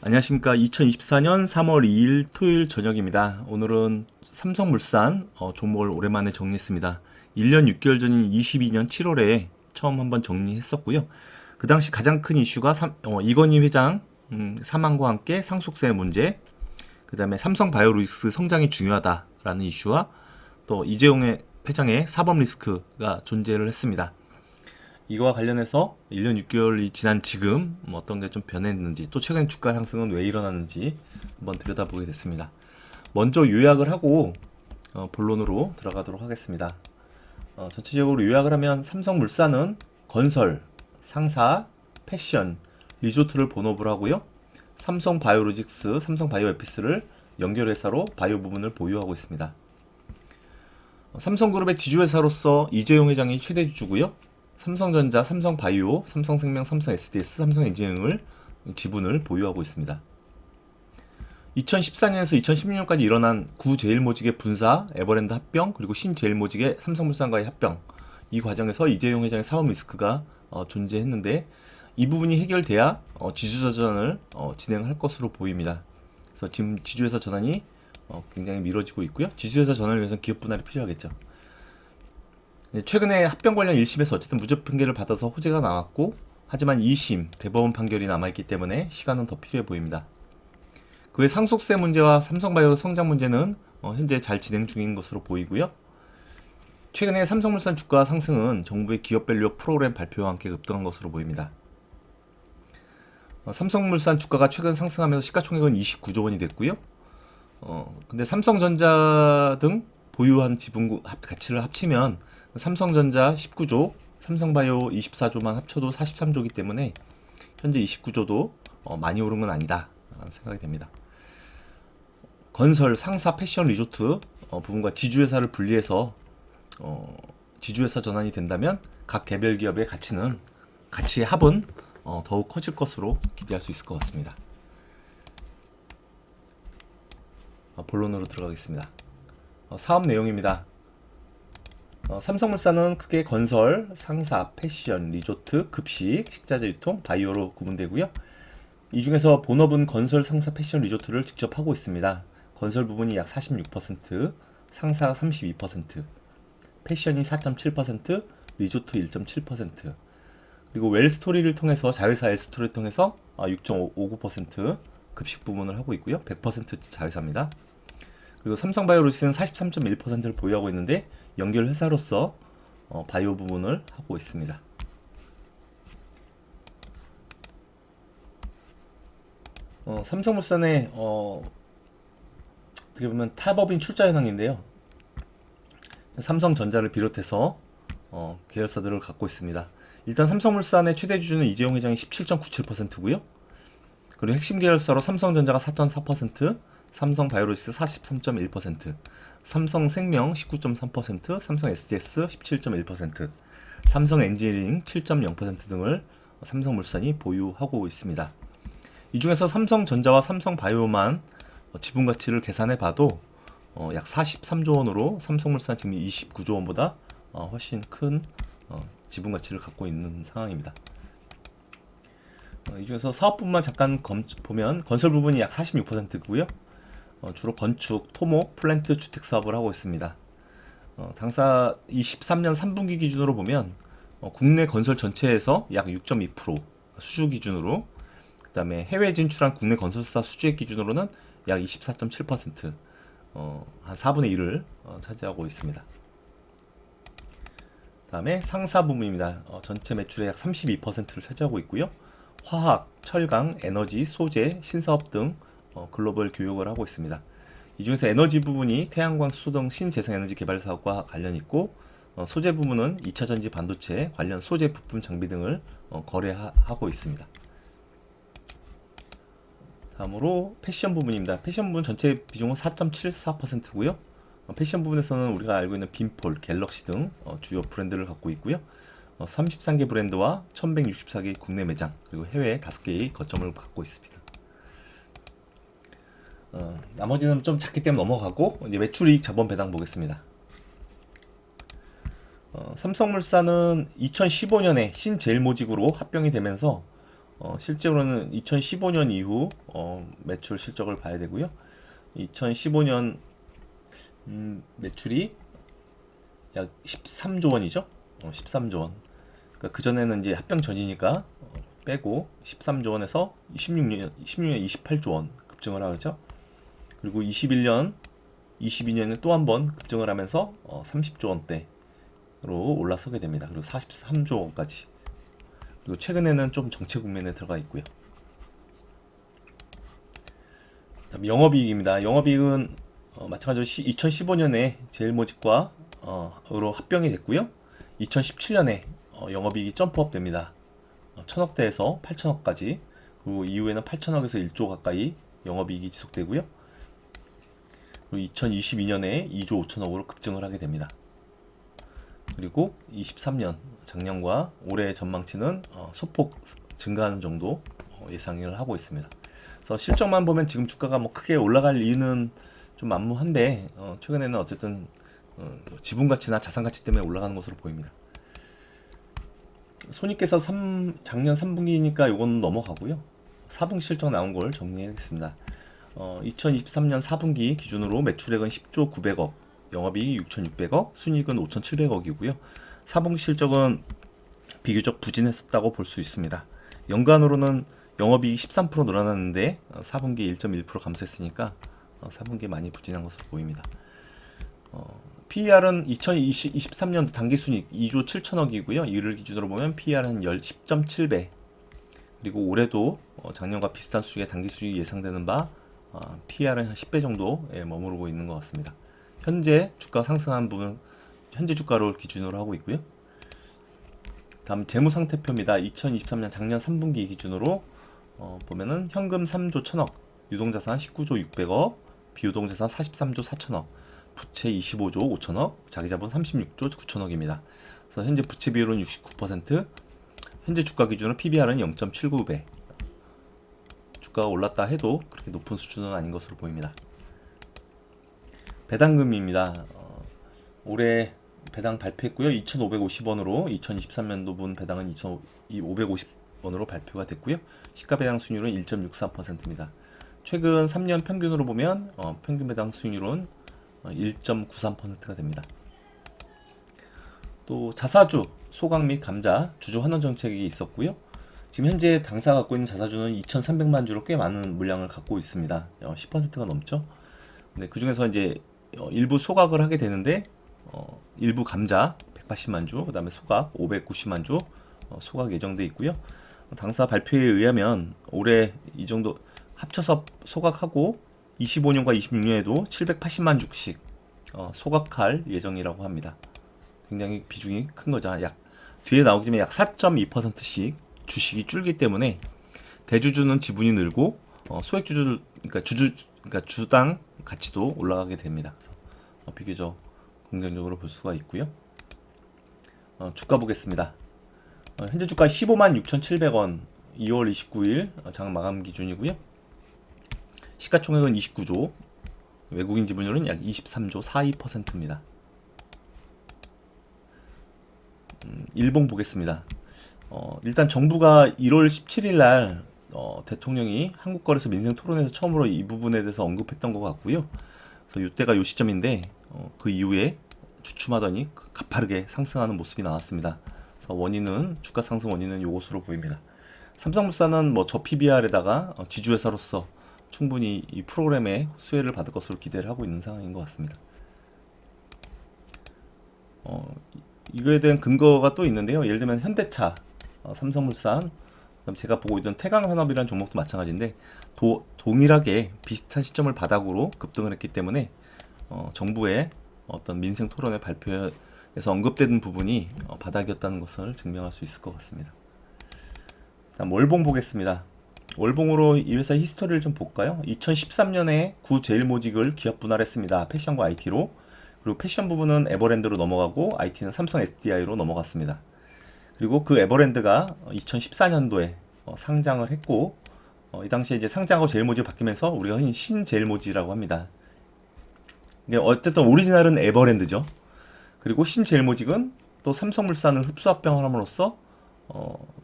안녕하십니까. 2024년 3월 2일 토요일 저녁입니다. 오늘은 삼성물산 종목을 오랜만에 정리했습니다. 1년 6개월 전인 22년 7월에 처음 한번 정리했었고요. 그 당시 가장 큰 이슈가 이건희 회장 사망과 함께 상속세 문제, 그 다음에 삼성바이오로직스 성장이 중요하다라는 이슈와 또 이재용 회장의 사법 리스크가 존재를 했습니다. 이거와 관련해서 1년 6개월이 지난 지금 어떤 게 좀 변했는지, 또 최근 주가 상승은 왜 일어났는지 한번 들여다보게 됐습니다. 먼저 요약을 하고 본론으로 들어가도록 하겠습니다. 전체적으로 요약을 하면 삼성물산은 건설, 상사, 패션, 리조트를 본업을 하고요. 삼성바이오로직스, 삼성바이오에피스를 연결회사로 바이오 부분을 보유하고 있습니다. 삼성그룹의 지주회사로서 이재용 회장이 최대 주주고요. 삼성전자, 삼성바이오, 삼성생명, 삼성SDS, 삼성엔지니어링을 지분을 보유하고 있습니다. 2014년에서 2016년까지 일어난 구제일모직의 분사, 에버랜드 합병, 그리고 신제일모직의 삼성물산과의 합병, 이 과정에서 이재용 회장의 사업 리스크가 존재했는데, 이 부분이 해결돼야 지주회사 전환을 진행할 것으로 보입니다. 그래서 지금 지주회사 전환이 굉장히 미뤄지고 있고요. 지주회사 전환을 위해서는 기업 분할이 필요하겠죠. 최근에 합병 관련 1심에서 어쨌든 무죄 판결을 받아서 호재가 나왔고, 하지만 2심 대법원 판결이 남아있기 때문에 시간은 더 필요해 보입니다. 그 외 상속세 문제와 삼성바이오 성장 문제는 현재 잘 진행 중인 것으로 보이고요. 최근에 삼성물산 주가 상승은 정부의 기업밸류 프로그램 발표와 함께 급등한 것으로 보입니다. 삼성물산 주가가 최근 상승하면서 시가총액은 29조 원이 됐고요. 근데 삼성전자 등 보유한 지분 가치를 합치면 삼성전자 19조, 삼성바이오 24조만 합쳐도 43조이기 때문에 현재 29조도 많이 오른 건 아니다 라는 생각이 됩니다. 건설, 상사, 패션, 리조트 부분과 지주회사를 분리해서 지주회사 전환이 된다면 각 개별 기업의 가치의 합은 더욱 커질 것으로 기대할 수 있을 것 같습니다. 본론으로 들어가겠습니다. 사업 내용입니다. 삼성물산은 크게 건설, 상사, 패션, 리조트, 급식, 식자재 유통, 바이오로 구분되고요. 이 중에서 본업은 건설, 상사, 패션, 리조트를 직접 하고 있습니다. 건설 부분이 약 46%, 상사가 32%, 패션이 4.7%, 리조트 1.7%, 그리고 웰스토리를 통해서 자회사 웰스토리를 통해서 6.59% 급식 부분을 하고 있고요. 100% 자회사입니다. 그리고 삼성바이오로직스는 43.1%를 보유하고 있는데 연결 회사로서 바이오 부분을 하고 있습니다. 삼성물산의 어떻게 보면 타법인 출자 현황인데요. 삼성전자를 비롯해서 계열사들을 갖고 있습니다. 일단 삼성물산의 최대 주주는 이재용 회장이 17.97%고요. 그리고 핵심 계열사로 삼성전자가 4.4%, 삼성바이오로직스 43.1%, 삼성생명 19.3%, 삼성SDS 17.1%, 삼성엔지니어링 7.0% 등을 삼성물산이 보유하고 있습니다. 이 중에서 삼성전자와 삼성바이오만 지분 가치를 계산해 봐도 약 43조 원으로 삼성물산 지금 29조 원보다 훨씬 큰 지분 가치를 갖고 있는 상황입니다. 이 중에서 사업부만 잠깐 보면 건설 부분이 약 46%고요. 주로 건축, 토목, 플랜트, 주택 사업을 하고 있습니다. 당사 23년 3분기 기준으로 보면 국내 건설 전체에서 약 6.2% 수주 기준으로, 그 다음에 해외 진출한 국내 건설사 수주액 기준으로는 약 24.7%, 한 4분의 1을 차지하고 있습니다. 그 다음에 상사 부문입니다. 전체 매출의 약 32%를 차지하고 있고요. 화학, 철강, 에너지, 소재, 신사업 등 글로벌 교역을 하고 있습니다. 이 중에서 에너지 부분이 태양광, 수소 등 신재생에너지 개발 사업과 관련 있고, 소재 부분은 2차전지 반도체 관련 소재 부품 장비 등을 거래하고 있습니다. 다음으로 패션 부분입니다. 패션 부분 전체 비중은 4.74%고요. 패션 부분에서는 우리가 알고 있는 빈폴, 갤럭시 등 주요 브랜드를 갖고 있고요. 33개 브랜드와 1164개 국내 매장, 그리고 해외 5개의 거점을 갖고 있습니다. 나머지는 좀 작기 때문에 넘어가고 이제 매출이익 자본 배당 보겠습니다. 삼성물산은 2015년에 신제일모직으로 합병이 되면서 실제로는 2015년 이후 매출 실적을 봐야 되고요. 2015년 매출이 약 13조 원이죠. 13조 원. 그러니까 그전에는 이제 합병 전이니까 빼고 13조 원에서 16년 28조 원 급증을 하죠. 그리고 22년에 또 한 번 급증을 하면서 30조 원대로 올라서게 됩니다. 그리고 43조 원까지. 그리고 최근에는 좀 정체 국면에 들어가 있고요. 다음 영업이익입니다. 영업이익은 마찬가지로 2015년에 제일모직과 으로 합병이 됐고요. 2017년에 영업이익이 점프업 됩니다. 1000억대에서 8천억까지. 그리고 이후에는 8천억에서 1조 가까이 영업이익이 지속되고요. 그리고 2022년에 2조 5천억으로 급증을 하게 됩니다. 그리고 23년 작년과 올해 전망치는 소폭 증가하는 정도 예상을 하고 있습니다. 그래서 실적만 보면 지금 주가가 뭐 크게 올라갈 이유는 좀 만무한데 최근에는 어쨌든 지분 가치나 자산 가치 때문에 올라가는 것으로 보입니다. 손익계산 작년 3분기니까 요건 넘어가고요. 4분기 실적 나온 걸 정리하겠습니다. 2023년 4분기 기준으로 매출액은 10조 900억, 영업이익이 6,600억, 순이익은 5,700억이고요. 4분기 실적은 비교적 부진했었다고 볼 수 있습니다. 연간으로는 영업이익이 13% 늘어났는데 4분기에 1.1% 감소했으니까 4분기에 많이 부진한 것으로 보입니다. PER은 2023년도 당기순이익 2조 7천억이고요. 이를 기준으로 보면 PER은 10.7배. 그리고 올해도 작년과 비슷한 수익의 당기순이익이 예상되는 바 PER은 한 10배 정도에 머무르고 있는 것 같습니다. 현재 주가 상승한 부분 현재 주가를 기준으로 하고 있고요. 다음 재무상태표입니다. 2023년 작년 3분기 기준으로 보면은 현금 3조 1000억, 유동자산 19조 600억, 비유동자산 43조 4000억, 부채 25조 5천억, 자기자본 36조 9천억입니다. 그래서 현재 부채 비율은 69%, 현재 주가 기준으로 PBR은 0.79배. 주가가 올랐다 해도 그렇게 높은 수준은 아닌 것으로 보입니다. 배당금입니다. 올해 배당 발표했고요. 2,550원으로 2023년도분 배당은 2,550원으로 발표가 됐고요. 시가 배당 수익률은 1.63%입니다. 최근 3년 평균으로 보면 평균 배당 수익률은 1.93%가 됩니다. 또 자사주, 소각 및 감자, 주주 환원 정책이 있었고요. 지금 현재 당사가 갖고 있는 자사주는 2,300만 주로 꽤 많은 물량을 갖고 있습니다. 10%가 넘죠. 네, 그 중에서 이제 일부 소각을 하게 되는데 일부 감자 180만 주, 그 다음에 소각 590만 주 소각 예정돼 있고요. 당사 발표에 의하면 올해 이 정도 합쳐서 소각하고 25년과 26년에도 780만 주씩 소각할 예정이라고 합니다. 굉장히 비중이 큰 거죠. 뒤에 나오지만 약 4.2%씩 주식이 줄기 때문에 대주주는 지분이 늘고 소액주주 그러니까 주당 가치도 올라가게 됩니다. 그래서 비교적 긍정적으로 볼 수가 있고요. 주가 보겠습니다. 현재 주가 156,700원 2월 29일 장 마감 기준이고요. 시가총액은 29조, 외국인 지분율은 약 23조 42%입니다. 일봉 보겠습니다. 일단 정부가 1월 17일 날 대통령이 한국거래소 민생토론에서 처음으로 이 부분에 대해서 언급했던 것 같고요. 그래서 이때가 요 시점인데 그 이후에 주춤하더니 가파르게 상승하는 모습이 나왔습니다. 그래서 주가 상승 원인은 이것으로 보입니다. 삼성물산은 뭐 저 PBR에다가 지주회사로서 충분히 이 프로그램의 수혜를 받을 것으로 기대를 하고 있는 상황인 것 같습니다. 이거에 대한 근거가 또 있는데요. 예를 들면 현대차, 삼성물산, 그다음 제가 보고 있던 태강산업이라는 종목도 마찬가지인데 동일하게 비슷한 시점을 바닥으로 급등을 했기 때문에 정부의 어떤 민생 토론의 발표에서 언급되는 부분이 바닥이었다는 것을 증명할 수 있을 것 같습니다. 다음 월봉 보겠습니다. 월봉으로 이 회사의 히스토리를 좀 볼까요? 2013년에 구 제일모직을 기업 분할했습니다. 패션과 IT로. 그리고 패션 부분은 에버랜드로 넘어가고 IT는 삼성 SDI로 넘어갔습니다. 그리고 그 에버랜드가 2014년도에 상장을 했고 이 당시에 이제 상장하고 제일모직 바뀌면서 우리가 흔히 신제일모직이라고 합니다. 어쨌든 오리지널은 에버랜드죠. 그리고 신제일모직은 또 삼성물산을 흡수합병함으로써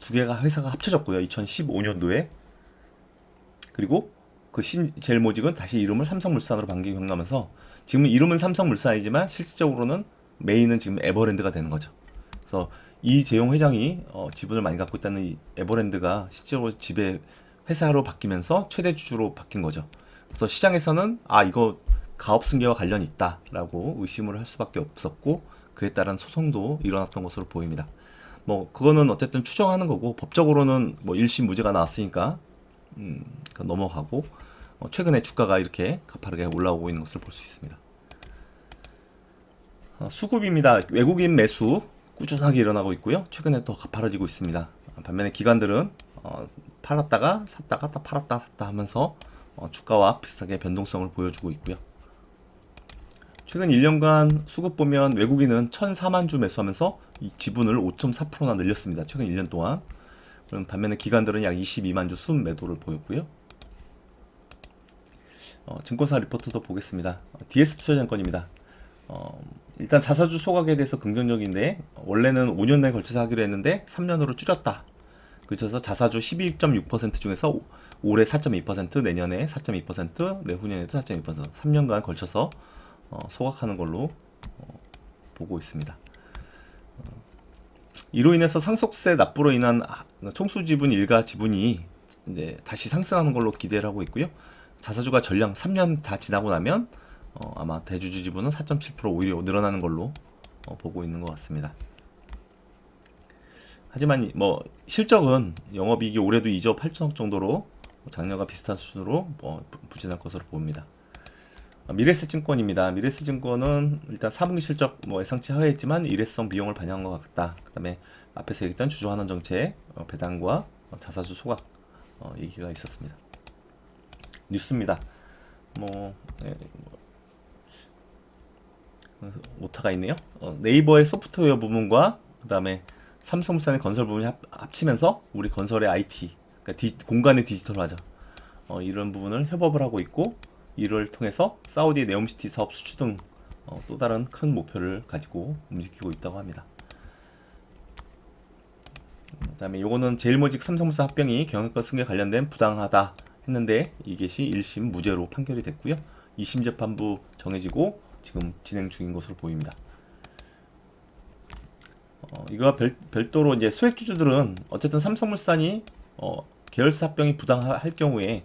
두 개가 회사가 합쳐졌고요. 2015년도에. 그리고 그 제일모직은 다시 이름을 삼성물산으로 변경하면서 지금 이름은 삼성물산이지만 실질적으로는 메인은 지금 에버랜드가 되는 거죠. 그래서 이재용 회장이 지분을 많이 갖고 있다는 이 에버랜드가 실제로 지배 회사로 바뀌면서 최대 주주로 바뀐 거죠. 그래서 시장에서는 이거 가업 승계와 관련이 있다라고 의심을 할 수밖에 없었고 그에 따른 소송도 일어났던 것으로 보입니다. 뭐 그거는 어쨌든 추정하는 거고 법적으로는 뭐 1심 무죄가 나왔으니까 넘어가고 최근에 주가가 이렇게 가파르게 올라오고 있는 것을 볼 수 있습니다. 수급입니다. 외국인 매수 꾸준하게 일어나고 있고요. 최근에 또 가파라지고 있습니다. 반면에 기관들은 팔았다가 샀다가 또 팔았다 샀다 하면서 주가와 비슷하게 변동성을 보여주고 있고요. 최근 1년간 수급 보면 외국인은 1,004만 주 매수하면서 이 지분을 5.4%나 늘렸습니다. 최근 1년 동안. 그럼 반면에 기관들은 약 22만 주 순 매도를 보였고요. 증권사 리포트도 보겠습니다. DS투자증권입니다. 일단 자사주 소각에 대해서 긍정적인데 원래는 5년에 걸쳐서 하기로 했는데 3년으로 줄였다. 그래서 자사주 12.6% 중에서 올해 4.2%, 내년에 4.2%, 내후년에도 4.2%, 3년간 걸쳐서 소각하는 걸로 보고 있습니다. 이로 인해서 상속세 납부로 인한 총수지분 일가 지분이 이제 다시 상승하는 걸로 기대를 하고 있고요. 자사주가 전량 3년 다 지나고 나면 아마 대주주 지분은 4.7% 오히려 늘어나는 걸로 보고 있는 것 같습니다. 하지만 뭐 실적은 영업이익이 올해도 2조 8천억 정도로 작년과 비슷한 수준으로 부진할 것으로 봅니다. 미래에셋증권입니다. 미래에셋증권은 일단 4분기 실적 예상치 하회했지만 일회성 비용을 반영한 것 같다. 그 다음에 앞에서 얘기했던 주주환원 정책 배당과 자사주 소각 얘기가 있었습니다. 뉴스입니다. 오타가 있네요. 네이버의 소프트웨어 부분과 그 다음에 삼성물산의 건설 부분이 합치면서 우리 건설의 IT, 그러니까 공간의 디지털화죠. 이런 부분을 협업을 하고 있고 이를 통해서 사우디 네옴시티 사업 수주 등 또 다른 큰 목표를 가지고 움직이고 있다고 합니다. 그 다음에 요거는 제일모직 삼성물산 합병이 경영권 승계 관련된 부당하다 했는데 이것이 1심 무죄로 판결이 됐고요. 2심 재판부 정해지고 지금 진행 중인 것으로 보입니다. 이거와 별도로 이제 소액주주들은 어쨌든 삼성물산이 계열사 합병이 부당할 경우에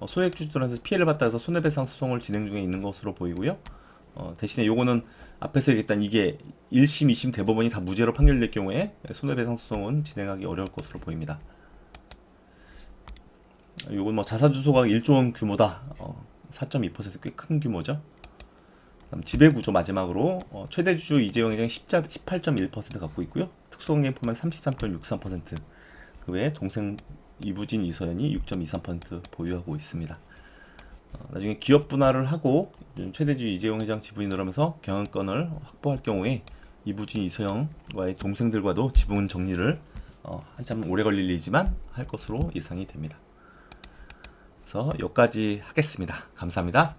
소액주주들한테 피해를 봤다 해서 손해배상 소송을 진행 중에 있는 것으로 보이고요. 대신에 요거는 앞에서 얘기했던 이게 1심, 2심 대법원이 다 무죄로 판결될 경우에 손해배상 소송은 진행하기 어려울 것으로 보입니다. 요건 자사주 소각 1조 원 규모다. 4.2% 꽤 큰 규모죠. 지배구조 마지막으로 최대 주주 이재용 회장이 18.1% 갖고 있고요. 특수공개인 포함한 33.63%. 그 외에 동생 이부진 이서연이 6.23% 보유하고 있습니다. 나중에 기업 분할을 하고 최대주 이재용 회장 지분이 늘어나면서 경영권을 확보할 경우에 이부진 이서영과의 동생들과도 지분 정리를 한참 오래 걸릴 일이지만 할 것으로 예상이 됩니다. 그래서 여기까지 하겠습니다. 감사합니다.